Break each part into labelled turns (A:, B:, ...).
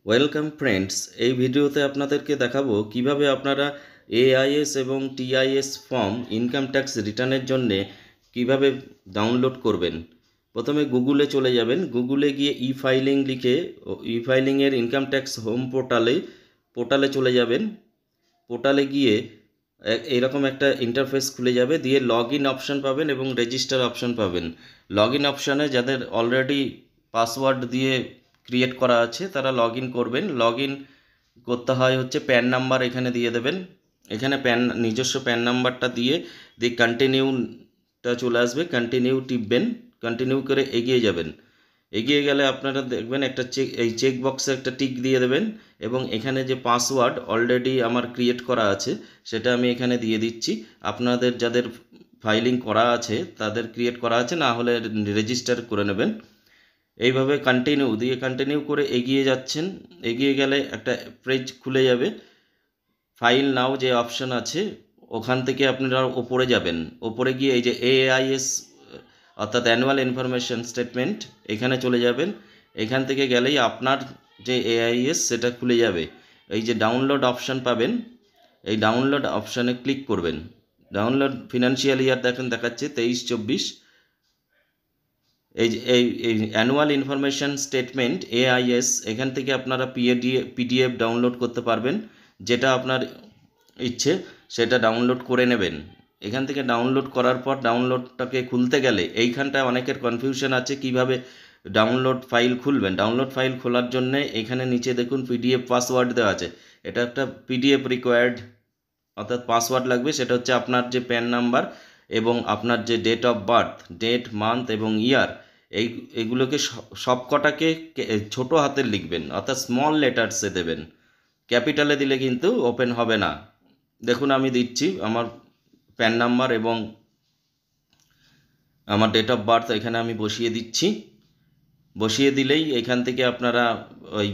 A: Welcome friends, এই ভিডিওতে আপনাদেরকে দেখাবো কিভাবে আপনারা এআইএস এবং টিআইএস ফর্ম ইনকাম ট্যাক্স রিটার্নের জন্য কিভাবে ডাউনলোড করবেন। প্রথমে গুগলে চলে যাবেন। গুগলে গিয়ে ই ফাইলিং লিখে ই ফাইলিংয়ের ইনকাম ট্যাক্স হোম পোর্টালে চলে যাবেন। পোর্টালে গিয়ে এরকম একটা ইন্টারফেস খুলে যাবে, দিয়ে লগ ইন অপশান পাবেন এবং রেজিস্টার অপশান পাবেন। লগ ইন অপশানে যাদের অলরেডি পাসওয়ার্ড দিয়ে ক্রিয়েট করা আছে তারা লগ ইন করবেন। লগ ইন করতে হয় হচ্ছে প্যান নাম্বার এখানে দিয়ে দেবেন। এখানে নিজস্ব প্যান নাম্বারটা দিয়ে কন্টিনিউটা চলে আসবে, কন্টিনিউ টিপবেন। কন্টিনিউ করে এগিয়ে যাবেন। এগিয়ে গেলে আপনারা দেখবেন একটা চেক বক্সে একটা টিক দিয়ে দেবেন এবং এখানে যে পাসওয়ার্ড অলরেডি আমার ক্রিয়েট করা আছে সেটা আমি এখানে দিয়ে দিচ্ছি। আপনাদের যাদের ফাইলিং করা আছে তাদের ক্রিয়েট করা আছে, না হলে রেজিস্টার করে নেবেন। এইভাবে কন্টিনিউ করে এগিয়ে যাচ্ছেন। এগিয়ে গেলে একটা পেজ খুলে যাবে। ফাইল নাও যে অপশন আছে ওখান থেকে আপনারা ওপরে যাবেন। ওপরে গিয়ে এই যে এআইএস অর্থাৎ অ্যানুয়াল ইনফরমেশন স্টেটমেন্ট এখানে চলে যাবেন। এখান থেকে গেলেই আপনার যে এআইএস সেটা খুলে যাবে। এই যে ডাউনলোড অপশান পাবেন, এই ডাউনলোড অপশানে ক্লিক করবেন। ডাউনলোড ফিনান্সিয়াল ইয়ার দেখাচ্ছে 23-24। এই অ্যানুয়াল ইনফরমেশন স্টেটমেন্ট এআইএস এখান থেকে আপনারা পিডিএফ ডাউনলোড করতে পারবেন। যেটা আপনার ইচ্ছে সেটা ডাউনলোড করে নেবেন। এখান থেকে ডাউনলোড করার পর ডাউনলোডটাকে খুলতে গেলে এইখানটায় অনেকের কনফিউশন আছে কিভাবে ডাউনলোড ফাইল খুলবেন। ডাউনলোড ফাইল খোলার জন্য এখানে নিচে দেখুন পিডিএফ পাসওয়ার্ড দেওয়া আছে। এটা একটা পিডিএফ রিকোয়ার্ড, অর্থাৎ পাসওয়ার্ড লাগবে। সেটা হচ্ছে আপনার যে প্যান নাম্বার এবং আপনার যে date of birth, date, month এবং ইয়ার, এইগুলোকে সবকটাকে ছোটো হাতের লিখবেন, অর্থাৎ স্মল লেটার্সে দেবেন। ক্যাপিটালে দিলে কিন্তু ওপেন হবে না। দেখুন আমি দিচ্ছি আমার প্যান নাম্বার এবং আমার ডেট অফ বার্থ এখানে আমি বসিয়ে দিচ্ছি। বসিয়ে দিলেই এখান থেকে আপনারা ওই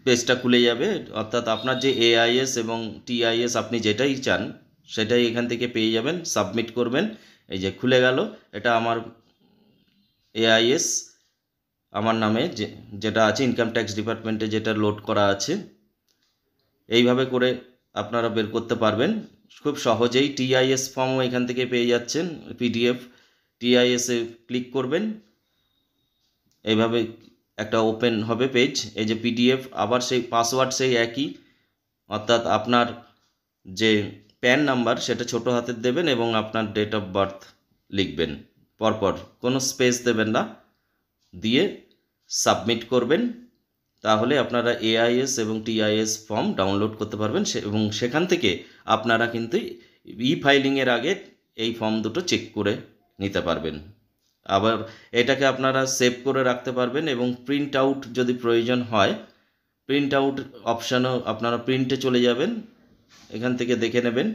A: পেজটা খুলে যাবে। অর্থাৎ আপনার যে এআইএস এবং টিআইএস আপনি যেটাই চান সেটাই এখান থেকে পেয়ে যাবেন। সাবমিট করবেন। এই যে খুলে গেল, এটা আমার এআইএস আমার নামে যেটা আছে ইনকাম ট্যাক্স ডিপার্টমেন্টে যেটা লোড করা আছে। এইভাবে করে আপনারা বের করতে পারবেন খুব সহজেই। টিআইএস ফর্মও এখান থেকে পেয়ে যাচ্ছেন পিডিএফ। টিআইএসে ক্লিক করবেন, এইভাবে একটা ওপেন হবে পেজ। এই যে পিডিএফ, আবার সেই পাসওয়ার্ড সেই একই, অর্থাৎ আপনার যে প্যান নাম্বার সেটা ছোটো হাতের দেবেন এবং আপনার ডেট অফ বার্থ লিখবেন পরপর, কোনো স্পেস দেবেন না, দিয়ে সাবমিট করবেন। তাহলে আপনারা এআইএস এবং টিআইএস ফর্ম ডাউনলোড করতে পারবেন এবং সেখান থেকে আপনারা কিন্তু ই ফাইলিংয়ের আগে এই ফর্ম দুটো চেক করে নিতে পারবেন। আবার এটাকে আপনারা সেভ করে রাখতে পারবেন এবং প্রিন্ট আউট যদি প্রয়োজন হয়, প্রিন্ট আউট অপশানও আপনারা প্রিন্টে চলে যাবেন। এখান থেকে দেখে নেবেন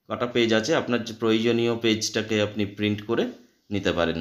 A: কটা পেজ আছে, আপনার যে প্রয়োজনীয় পেজটাকে আপনি প্রিন্ট করে নিতে পারেন।